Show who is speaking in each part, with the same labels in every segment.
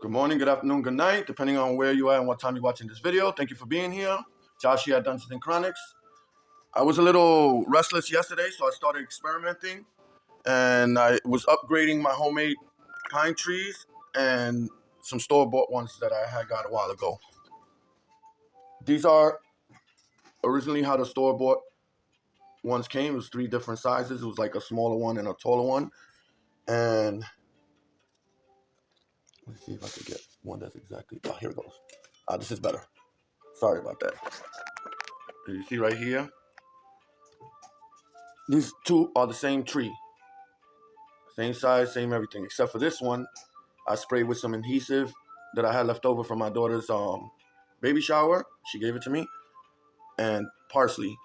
Speaker 1: Good morning, good afternoon, good night, depending on where you are and what time you're watching this video. Thank you for being here. Josh here at Dungeons & Chronics. I was a little restless yesterday, so I started experimenting. And I was upgrading my homemade pine trees and some store-bought ones that I had got a while ago. These are originally how the store-bought ones came. It was 3 different sizes. It was like a smaller one and a taller one. And let's see if I could get one that's exactly... Oh, here it goes. This is better. Sorry about that. You see right here? These two are the same tree. Same size, same everything. Except for this one, I sprayed with some adhesive that I had left over from my daughter's baby shower. She gave it to me. And parsley.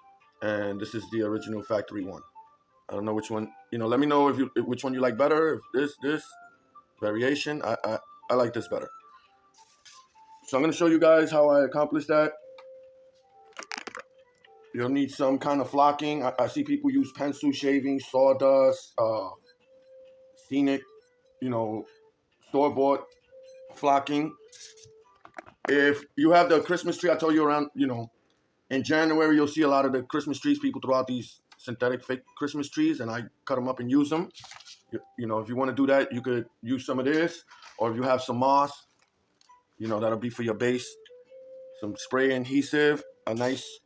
Speaker 1: And this is the original factory one. I don't know which one. Let me know which one you like better. If this variation. I like this better. So I'm going to show you guys how I accomplished that. You'll need some kind of flocking. I see people use pencil shaving, sawdust, scenic, store-bought flocking. If you have the Christmas tree, I told you around, in January, you'll see a lot of the Christmas trees. People throw out these synthetic fake Christmas trees, and I cut them up and use them. If you want to do that, you could use some of this. Or if you have some moss, that'll be for your base. Some spray adhesive, a nice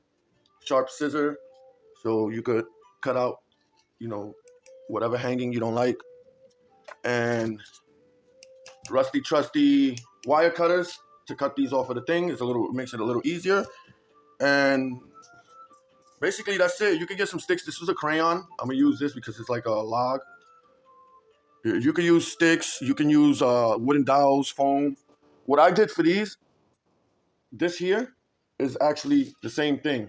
Speaker 1: sharp scissor, so you could cut out, whatever hanging you don't like. And rusty trusty wire cutters to cut these off of the thing. It makes it a little easier. And basically that's it. You can get some sticks. This was a crayon. I'm gonna use this because it's like a log. You can use sticks. You can use wooden dowels, foam. What I did for this here is actually the same thing.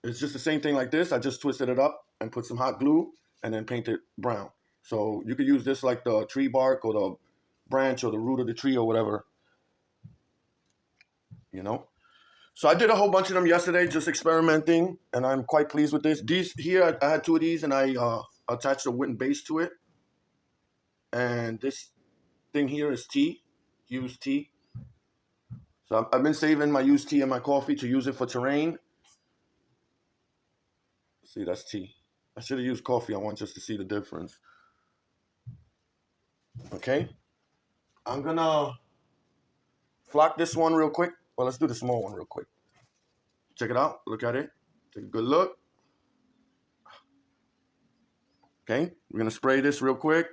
Speaker 1: It's just the same thing like this. I just twisted it up and put some hot glue and then painted brown. So you could use this like the tree bark or the branch or the root of the tree or whatever, So I did a whole bunch of them yesterday, just experimenting, and I'm quite pleased with this. These here, I had 2 of these, and I attached a wooden base to it. And this thing here is tea, used tea. So I've been saving my used tea in my coffee to use it for terrain. See, that's tea. I should have used coffee. I want just to see the difference. Okay. I'm going to flock this one real quick. Well, let's do the small one real quick. Check it out. Look at it. Take a good look. Okay. We're going to spray this real quick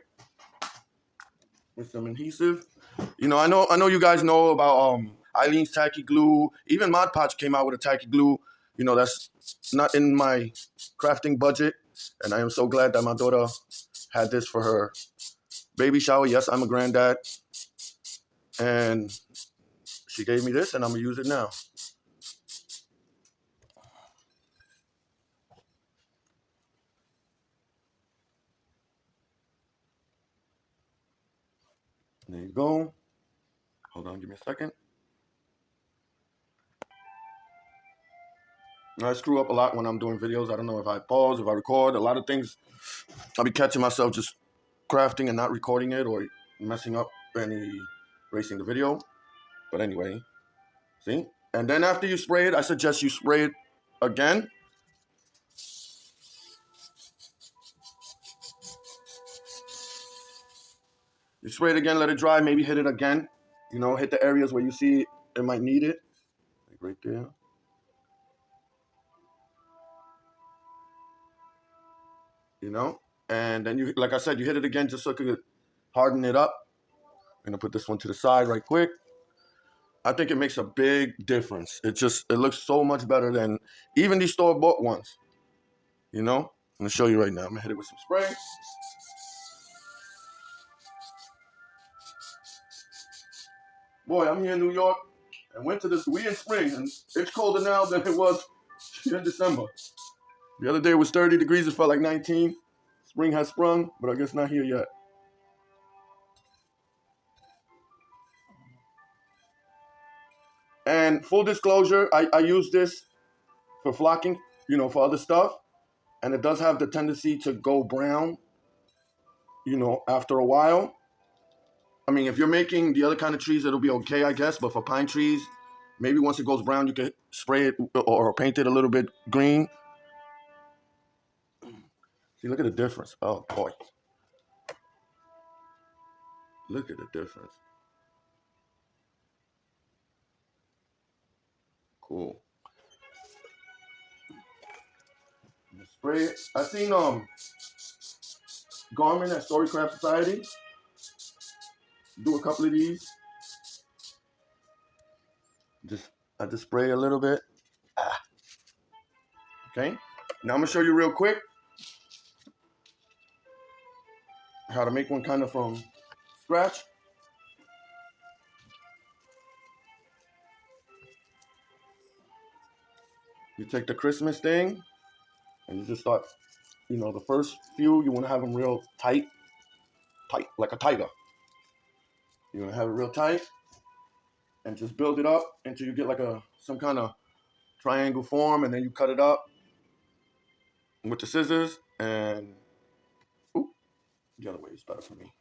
Speaker 1: with some adhesive. I know you guys know about Eileen's Tacky Glue. Even Mod Podge came out with a Tacky Glue. That's not in my crafting budget. And I am so glad that my daughter had this for her baby shower. Yes, I'm a granddad. And she gave me this, and I'm going to use it now. There you go. Hold on, give me a second. I screw up a lot when I'm doing videos. I don't know if I pause, if I record. A lot of things, I'll be catching myself just crafting and not recording it or messing up erasing the video. But anyway, see? And then after you spray it, I suggest you spray it again. You spray it again, let it dry, maybe hit it again. Hit the areas where you see it might need it. Like right there. And then like I said, you hit it again just so it could harden it up. I'm gonna put this one to the side right quick. I think it makes a big difference. It looks so much better than even these store-bought ones. I'm gonna show you right now. I'm gonna hit it with some spray. Boy, I'm here in New York and went to this weird spring, and it's colder now than it was in December. The other day it was 30 degrees. It felt like 19. Spring has sprung, but I guess not here yet. And full disclosure, I use this for flocking, for other stuff. And it does have the tendency to go brown, after a while. I mean, if you're making the other kind of trees, it'll be okay, I guess. But for pine trees, maybe once it goes brown, you can spray it or paint it a little bit green. See, look at the difference. Oh, boy. Look at the difference. Cool. Spray it. I seen Garmin at Storycraft Society do a couple of these. I just spray a little bit. Okay. Now I'm gonna show you real quick how to make one kind of from scratch. You take the Christmas thing and you just start, the first few, you want to have them real tight, like a tiger. You want to have it real tight and just build it up until you get like some kind of triangle form, and then you cut it up with the scissors, and the other way is better for me.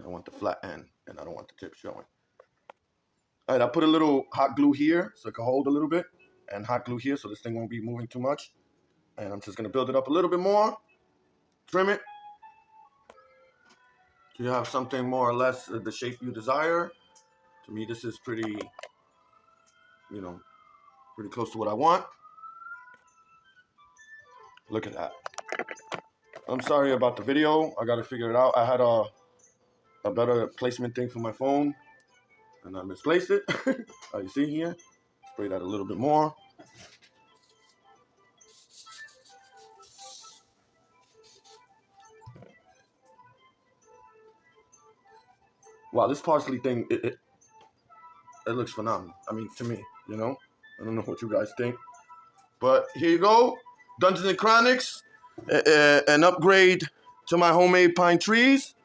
Speaker 1: I want the flat end and I don't want the tip showing. All right, I put a little hot glue here so it can hold a little bit, and hot glue here so this thing won't be moving too much. And I'm just gonna build it up a little bit more, trim it, so you have something more or less the shape you desire. To me, this is pretty close to what I want. Look at that. I'm sorry about the video. I gotta figure it out. I had a better placement thing for my phone, and I misplaced it. You see here? Spray that a little bit more. Wow, this parsley thing, it looks phenomenal. I mean, to me, I don't know what you guys think. But here you go. Dungeons and Chronics, an upgrade to my homemade pine trees.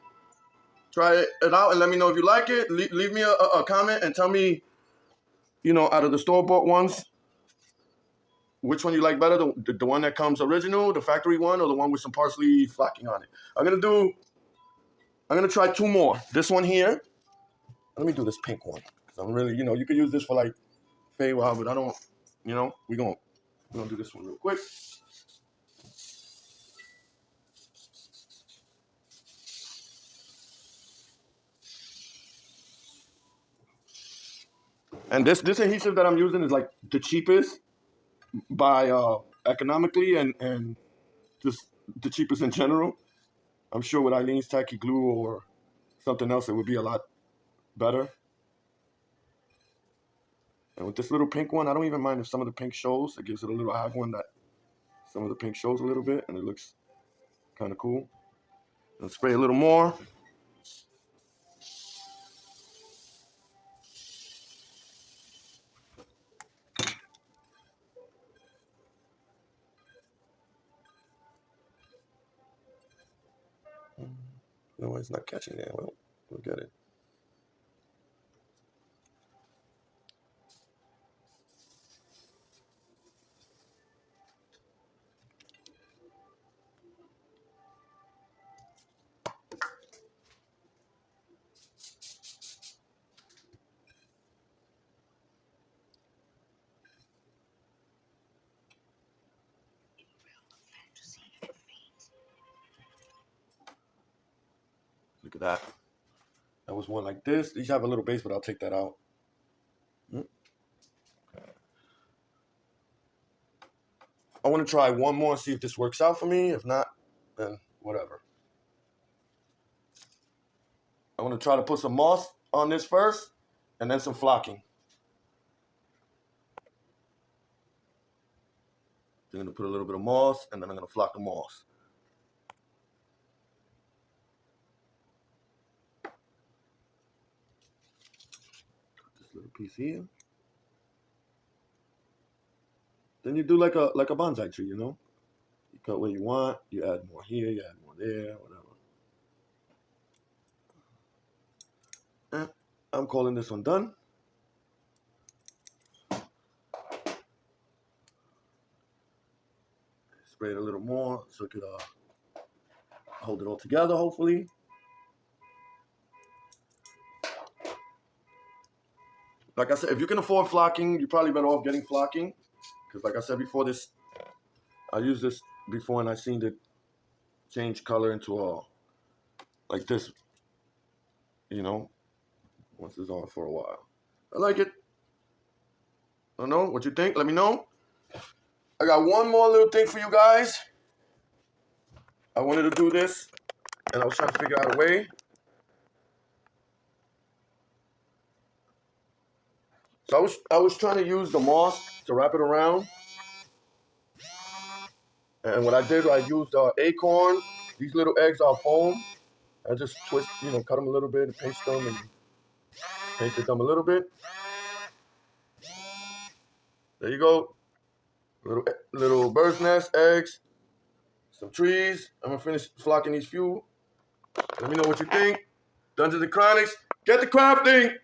Speaker 1: Try it out and let me know if you like it. Leave me a comment and tell me, out of the store-bought ones, which one you like better, the one that comes original, the factory one, or the one with some parsley flocking on it. I'm gonna try two more. This one here. Let me do this pink one. Cause I'm really, you could use this for like Feywild, but I don't, we're gonna do this one real quick. And this adhesive that I'm using is like the cheapest by economically and just the cheapest in general. I'm sure with Eileen's Tacky Glue or something else, it would be a lot better. And with this little pink one, I don't even mind if some of the pink shows. It gives it a little, I have one that some of the pink shows a little bit, and it looks kind of cool. And spray a little more. No, it's not catching that. Well, we'll get it. Look at that. That was one like this. These have a little base, but I'll take that out. I want to try one more and see if this works out for me. If not, then whatever. I want to try to put some moss on this first, and then some flocking. I'm going to put a little bit of moss, and then I'm going to flock the moss. This little piece here. Then you do like a bonsai tree, You cut what you want. You add more here. You add more there. Whatever. And I'm calling this one done. Spray it a little more so it could hold it all together, hopefully. like I said, if you can afford flocking, you're probably better off getting flocking. Because like I said before, I used this before and I seen it change color into like this, once it's on for a while. I like it. I don't know what you think. Let me know. I got one more little thing for you guys. I wanted to do this, and I was trying to figure out a way. So I was trying to use the moss to wrap it around. And what I did, I used acorn. These little eggs are foam. I just twist, cut them a little bit and paste them and painted them a little bit. There you go. Little bird's nest, eggs, some trees. I'm gonna finish flocking these few. Let me know what you think. Dungeons and Chronics, get the crafting!